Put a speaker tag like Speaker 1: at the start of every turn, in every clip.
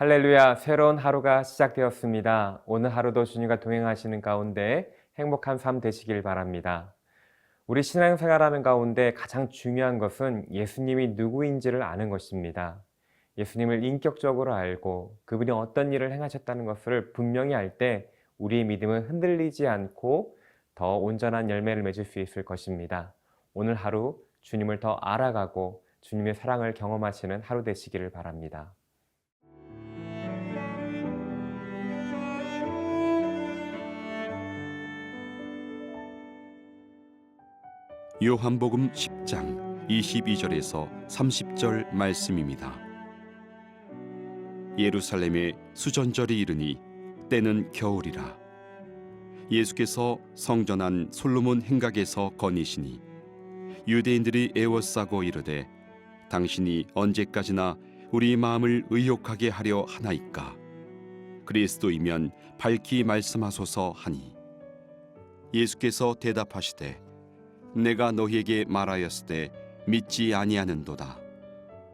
Speaker 1: 할렐루야, 새로운 하루가 시작되었습니다. 오늘 하루도 주님과 동행하시는 가운데 행복한 삶 되시길 바랍니다. 우리 신앙생활하는 가운데 가장 중요한 것은 예수님이 누구인지를 아는 것입니다. 예수님을 인격적으로 알고 그분이 어떤 일을 행하셨다는 것을 분명히 알 때 우리의 믿음은 흔들리지 않고 더 온전한 열매를 맺을 수 있을 것입니다. 오늘 하루 주님을 더 알아가고 주님의 사랑을 경험하시는 하루 되시기를 바랍니다.
Speaker 2: 요한복음 10장 22절에서 30절 말씀입니다. 예루살렘에 수전절이 이르니 때는 겨울이라. 예수께서 성전 안 솔로몬 행각에서 거니시니 유대인들이 애워싸고 이르되 당신이 언제까지나 우리 마음을 의욕하게 하려 하나이까. 그리스도이면 밝히 말씀하소서 하니 예수께서 대답하시되 내가 너희에게 말하였을 때 믿지 아니하는도다.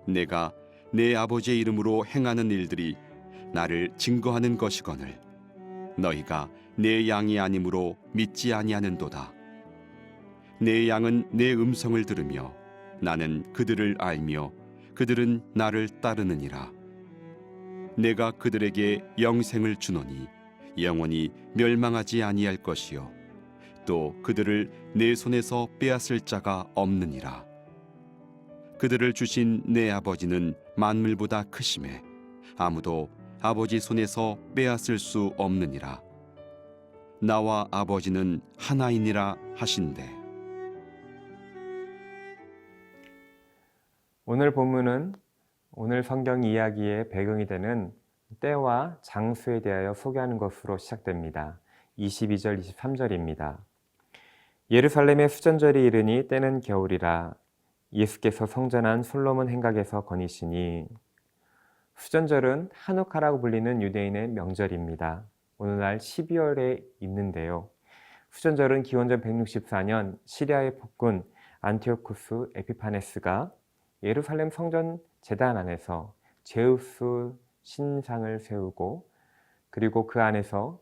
Speaker 2: 내가 내 아버지의 이름으로 행하는 일들이 나를 증거하는 것이거늘 너희가 내 양이 아니므로 믿지 아니하는도다. 내 양은 내 음성을 들으며 나는 그들을 알며 그들은 나를 따르느니라. 내가 그들에게 영생을 주노니 영원히 멸망하지 아니할 것이요 또 그들을 내 손에서 빼앗을 자가 없느니라. 그들을 주신 내 아버지는 만물보다 크심에 아무도 아버지 손에서 빼앗을 수 없느니라. 나와 아버지는 하나이니라 하신대.
Speaker 1: 오늘 본문은 오늘 성경 이야기의 배경이 되는 때와 장소에 대하여 소개하는 것으로 시작됩니다. 22절, 23절입니다. 예루살렘의 수전절이 이르니 때는 겨울이라. 예수께서 성전 안 솔로몬 행각에서 거니시니. 수전절은 하누카라고 불리는 유대인의 명절입니다. 오늘날 12월에 있는데요. 수전절은 기원전 164년 시리아의 폭군 안티오쿠스 에피파네스가 예루살렘 성전 제단 안에서 제우스 신상을 세우고 그리고 그 안에서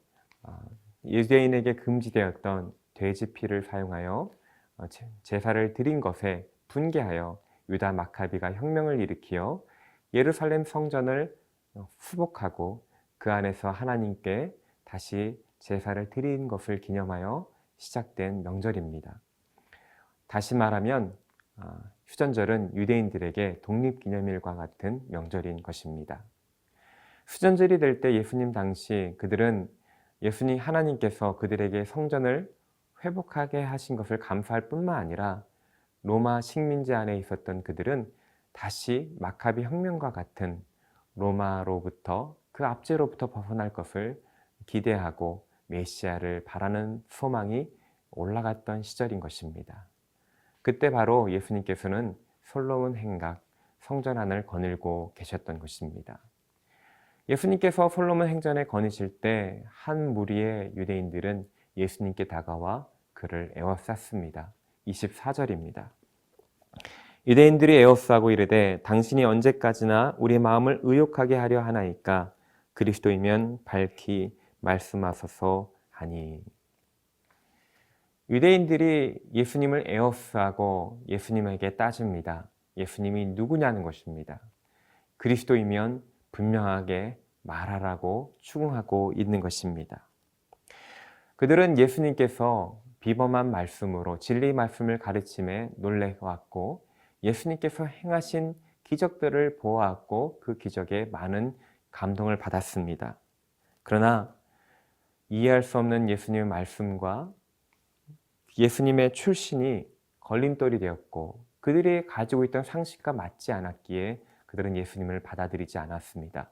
Speaker 1: 유대인에게 금지되었던 돼지 피를 사용하여 제사를 드린 것에 분개하여 유다 마카비가 혁명을 일으키어 예루살렘 성전을 수복하고 그 안에서 하나님께 다시 제사를 드린 것을 기념하여 시작된 명절입니다. 다시 말하면 휴전절은 유대인들에게 독립기념일과 같은 명절인 것입니다. 수전절이 될 때 예수님 당시 그들은 예수님 하나님께서 그들에게 성전을 회복하게 하신 것을 감사할 뿐만 아니라 로마 식민지 안에 있었던 그들은 다시 마카비 혁명과 같은 로마로부터 그 압제로부터 벗어날 것을 기대하고 메시아를 바라는 소망이 올라갔던 시절인 것입니다. 그때 바로 예수님께서는 솔로몬 행각 성전 안을 거닐고 계셨던 것입니다. 예수님께서 솔로몬 행전에 거니실 때 한 무리의 유대인들은 예수님께 다가와 그를 에워쌌습니다. 24절입니다. 유대인들이 에워싸고 이르되 당신이 언제까지나 우리 마음을 의욕하게 하려 하나이까. 그리스도이면 밝히 말씀하소서 하니. 유대인들이 예수님을 에워싸고 예수님에게 따집니다. 예수님이 누구냐는 것입니다. 그리스도이면 분명하게 말하라고 추궁하고 있는 것입니다. 그들은 예수님께서 비범한 말씀으로 진리의 말씀을 가르침에 놀래왔고 예수님께서 행하신 기적들을 보았고 그 기적에 많은 감동을 받았습니다. 그러나 이해할 수 없는 예수님의 말씀과 예수님의 출신이 걸림돌이 되었고 그들이 가지고 있던 상식과 맞지 않았기에 그들은 예수님을 받아들이지 않았습니다.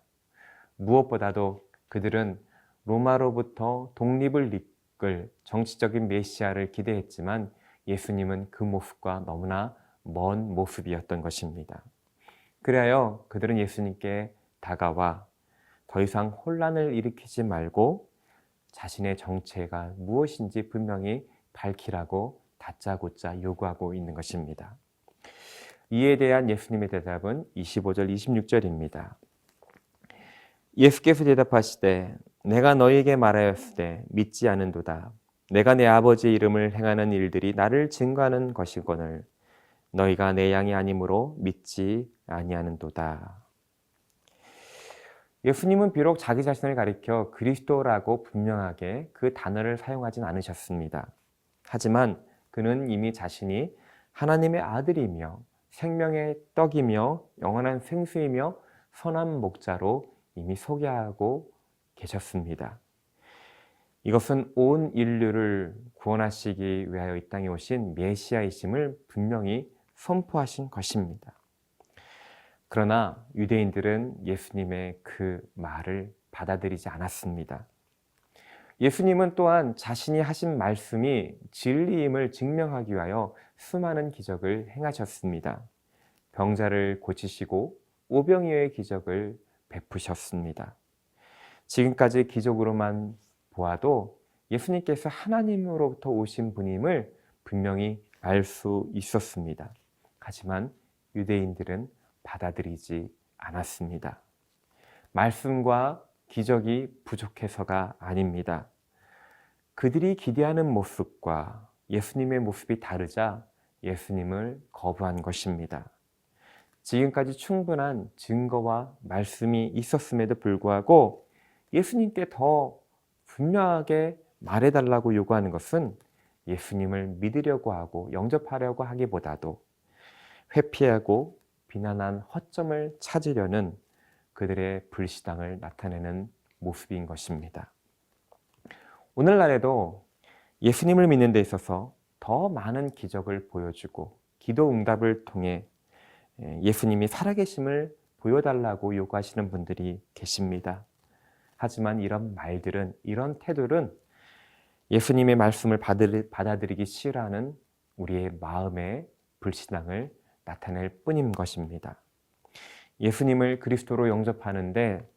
Speaker 1: 무엇보다도 그들은 로마로부터 독립을 이끌 정치적인 메시아를 기대했지만 예수님은 그 모습과 너무나 먼 모습이었던 것입니다. 그래야 그들은 예수님께 다가와 더 이상 혼란을 일으키지 말고 자신의 정체가 무엇인지 분명히 밝히라고 다짜고짜 요구하고 있는 것입니다. 이에 대한 예수님의 대답은 25절, 26절입니다. 예수께서 대답하시되 내가 너희에게 말하였으되 믿지 않은도다. 내가 내 아버지의 이름을 행하는 일들이 나를 증거하는 것이거늘 너희가 내 양이 아니므로 믿지 아니하는도다. 예수님은 비록 자기 자신을 가리켜 그리스도라고 분명하게 그 단어를 사용하진 않으셨습니다. 하지만 그는 이미 자신이 하나님의 아들이며 생명의 떡이며 영원한 생수이며 선한 목자로 이미 소개하고 계셨습니다. 이것은 온 인류를 구원하시기 위하여 이 땅에 오신 메시아이심을 분명히 선포하신 것입니다. 그러나 유대인들은 예수님의 그 말을 받아들이지 않았습니다. 예수님은 또한 자신이 하신 말씀이 진리임을 증명하기 위하여 수많은 기적을 행하셨습니다. 병자를 고치시고 오병이어의 기적을 베푸셨습니다. 지금까지 기적으로만 보아도 예수님께서 하나님으로부터 오신 분임을 분명히 알 수 있었습니다. 하지만 유대인들은 받아들이지 않았습니다. 말씀과 기적이 부족해서가 아닙니다. 그들이 기대하는 모습과 예수님의 모습이 다르자 예수님을 거부한 것입니다. 지금까지 충분한 증거와 말씀이 있었음에도 불구하고 예수님께 더 분명하게 말해달라고 요구하는 것은 예수님을 믿으려고 하고 영접하려고 하기보다도 회피하고 비난한 허점을 찾으려는 그들의 불신앙을 나타내는 모습인 것입니다. 오늘날에도 예수님을 믿는 데 있어서 더 많은 기적을 보여주고 기도 응답을 통해 예수님이 살아계심을 보여달라고 요구하시는 분들이 계십니다. 하지만 이런 말들은, 이런 태도는 예수님의 말씀을 받아들이기 싫어하는 우리의 마음의 불신앙을 나타낼 뿐인 것입니다. 예수님을 그리스도로 영접하는데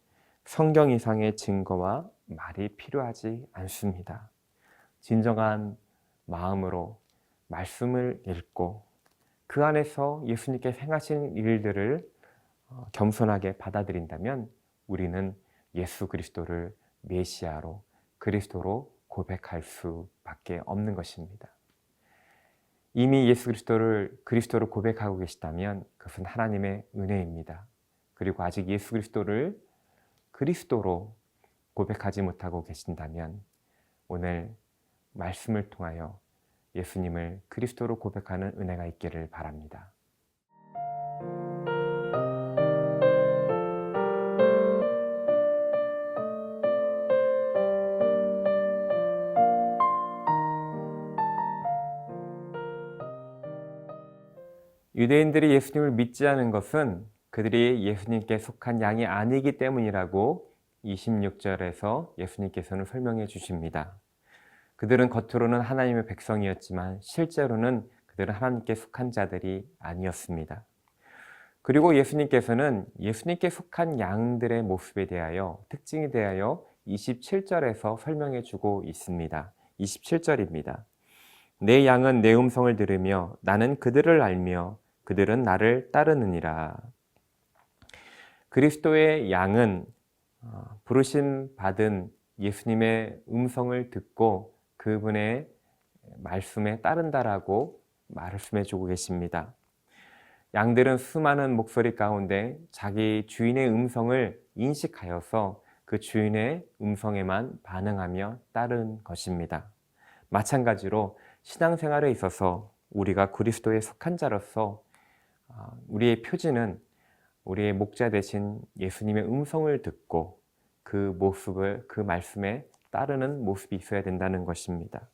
Speaker 1: 성경 이상의 증거와 말이 필요하지 않습니다. 진정한 마음으로 말씀을 읽고 그 안에서 예수님께 행하신 일들을 겸손하게 받아들인다면 우리는 예수 그리스도를 메시아로 그리스도로 고백할 수밖에 없는 것입니다. 이미 예수 그리스도를 그리스도로 고백하고 계시다면 그것은 하나님의 은혜입니다. 그리고 아직 예수 그리스도를 그리스도로 고백하지 못하고 계신다면 오늘 말씀을 통하여 예수님을 그리스도로 고백하는 은혜가 있기를 바랍니다. 유대인들이 예수님을 믿지 않은 것은 그들이 예수님께 속한 양이 아니기 때문이라고 26절에서 예수님께서는 설명해 주십니다. 그들은 겉으로는 하나님의 백성이었지만 실제로는 그들은 하나님께 속한 자들이 아니었습니다. 그리고 예수님께서는 예수님께 속한 양들의 모습에 대하여, 특징에 대하여 27절에서 설명해 주고 있습니다. 27절입니다. 내 양은 내 음성을 들으며 나는 그들을 알며 그들은 나를 따르느니라. 그리스도의 양은 부르심 받은 예수님의 음성을 듣고 그분의 말씀에 따른다라고 말씀해 주고 계십니다. 양들은 수많은 목소리 가운데 자기 주인의 음성을 인식하여서 그 주인의 음성에만 반응하며 따른 것입니다. 마찬가지로 신앙생활에 있어서 우리가 그리스도에 속한 자로서 우리의 표지는 우리의 목자 되신 예수님의 음성을 듣고 그 모습을, 그 말씀에 따르는 모습이 있어야 된다는 것입니다.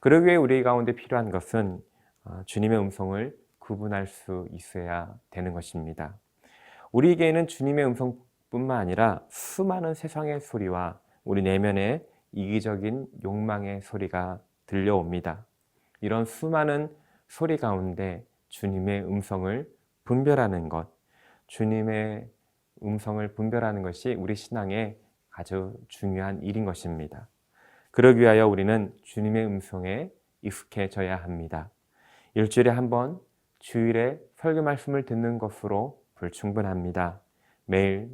Speaker 1: 그러기 위해 우리 가운데 필요한 것은 주님의 음성을 구분할 수 있어야 되는 것입니다. 우리에게는 주님의 음성뿐만 아니라 수많은 세상의 소리와 우리 내면의 이기적인 욕망의 소리가 들려옵니다. 이런 수많은 소리 가운데 주님의 음성을 분별하는 것, 주님의 음성을 분별하는 것이 우리 신앙의 아주 중요한 일인 것입니다. 그러기 위하여 우리는 주님의 음성에 익숙해져야 합니다. 일주일에 한 번 주일에 설교 말씀을 듣는 것으로 불충분합니다. 매일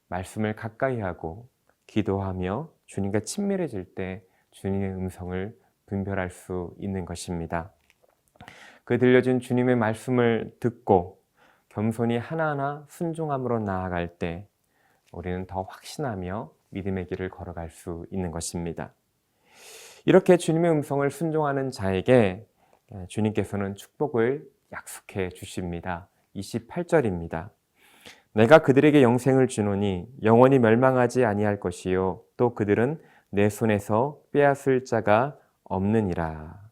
Speaker 1: 말씀을 가까이 하고 기도하며 주님과 친밀해질 때 주님의 음성을 분별할 수 있는 것입니다. 그 들려준 주님의 말씀을 듣고 겸손히 하나하나 순종함으로 나아갈 때 우리는 더 확신하며 믿음의 길을 걸어갈 수 있는 것입니다. 이렇게 주님의 음성을 순종하는 자에게 주님께서는 축복을 약속해 주십니다. 28절입니다. 내가 그들에게 영생을 주노니 영원히 멸망하지 아니할 것이요 또 그들은 내 손에서 빼앗을 자가 없느니라.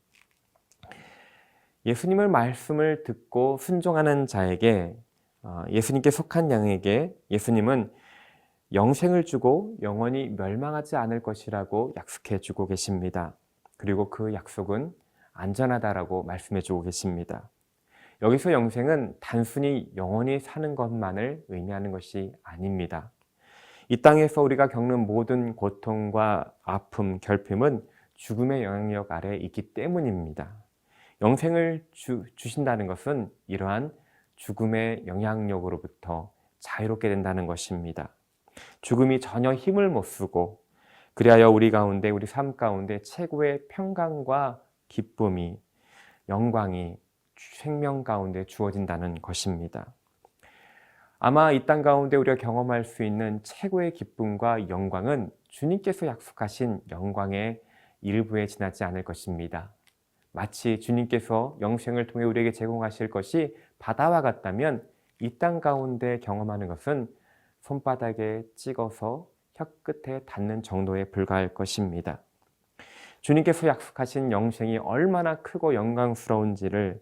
Speaker 1: 예수님의 말씀을 듣고 순종하는 자에게 예수님께 속한 양에게 예수님은 영생을 주고 영원히 멸망하지 않을 것이라고 약속해 주고 계십니다. 그리고 그 약속은 안전하다라고 말씀해 주고 계십니다. 여기서 영생은 단순히 영원히 사는 것만을 의미하는 것이 아닙니다. 이 땅에서 우리가 겪는 모든 고통과 아픔, 결핍은 죽음의 영향력 아래에 있기 때문입니다. 영생을 주신다는 것은 이러한 죽음의 영향력으로부터 자유롭게 된다는 것입니다. 죽음이 전혀 힘을 못 쓰고 그리하여 우리 가운데, 우리 삶 가운데 최고의 평강과 기쁨이, 영광이 생명 가운데 주어진다는 것입니다. 아마 이 땅 가운데 우리가 경험할 수 있는 최고의 기쁨과 영광은 주님께서 약속하신 영광의 일부에 지나지 않을 것입니다. 마치 주님께서 영생을 통해 우리에게 제공하실 것이 바다와 같다면 이 땅 가운데 경험하는 것은 손바닥에 찍어서 혀끝에 닿는 정도에 불과할 것입니다. 주님께서 약속하신 영생이 얼마나 크고 영광스러운지를,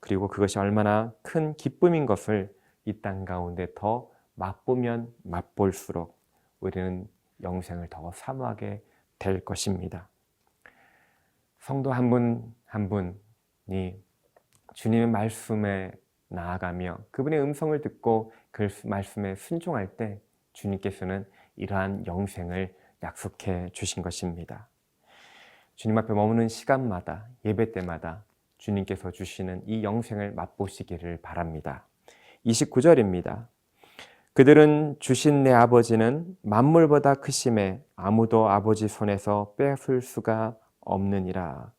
Speaker 1: 그리고 그것이 얼마나 큰 기쁨인 것을 이 땅 가운데 더 맛보면 맛볼수록 우리는 영생을 더 사모하게 될 것입니다. 성도 한 분 한 분이 주님의 말씀에 나아가며 그분의 음성을 듣고 그 말씀에 순종할 때 주님께서는 이러한 영생을 약속해 주신 것입니다. 주님 앞에 머무는 시간마다, 예배 때마다 주님께서 주시는 이 영생을 맛보시기를 바랍니다. 29절입니다. 그들은 주신 내 아버지는 만물보다 크심에 아무도 아버지 손에서 뺏을 수가 없느니라.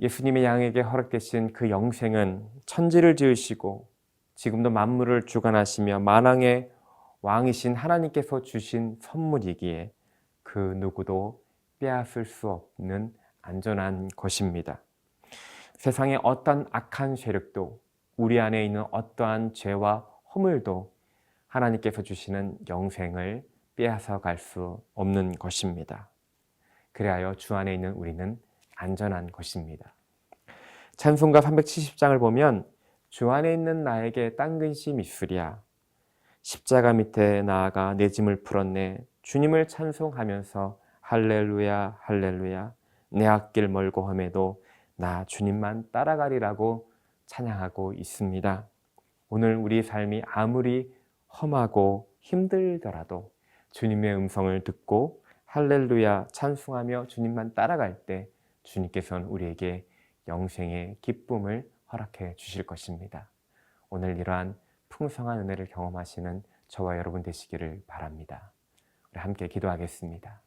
Speaker 1: 예수님의 양에게 허락되신 그 영생은 천지를 지으시고 지금도 만물을 주관하시며 만왕의 왕이신 하나님께서 주신 선물이기에 그 누구도 빼앗을 수 없는 안전한 것입니다. 세상의 어떤 악한 세력도, 우리 안에 있는 어떠한 죄와 허물도 하나님께서 주시는 영생을 빼앗아 갈 수 없는 것입니다. 그리하여 주 안에 있는 우리는 안전한 것입니다. 찬송가 370장을 보면 주 안에 있는 나에게 딴 근심 있으랴. 십자가 밑에 나아가 내 짐을 풀었네. 주님을 찬송하면서 할렐루야 할렐루야 내 앞길 멀고 험해도 나 주님만 따라가리라고 찬양하고 있습니다. 오늘 우리 삶이 아무리 험하고 힘들더라도 주님의 음성을 듣고 할렐루야 찬송하며 주님만 따라갈 때 주님께서는 우리에게 영생의 기쁨을 허락해 주실 것입니다. 오늘 이러한 풍성한 은혜를 경험하시는 저와 여러분 되시기를 바랍니다. 우리 함께 기도하겠습니다.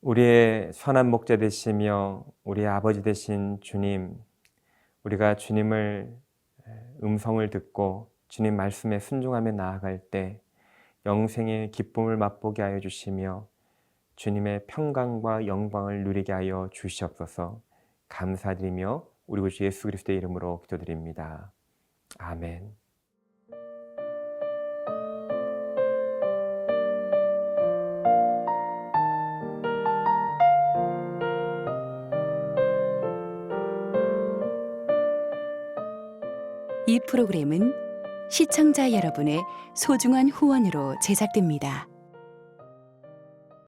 Speaker 1: 우리의 선한 목자 되시며 우리의 아버지 되신 주님, 우리가 주님을 음성을 듣고 주님 말씀에 순종하며 나아갈 때 영생의 기쁨을 맛보게 하여 주시며 주님의 평강과 영광을 누리게 하여 주시옵소서. 감사드리며 우리 구주 예수 그리스도의 이름으로 기도드립니다. 아멘.
Speaker 3: 이 프로그램은 시청자 여러분의 소중한 후원으로 제작됩니다.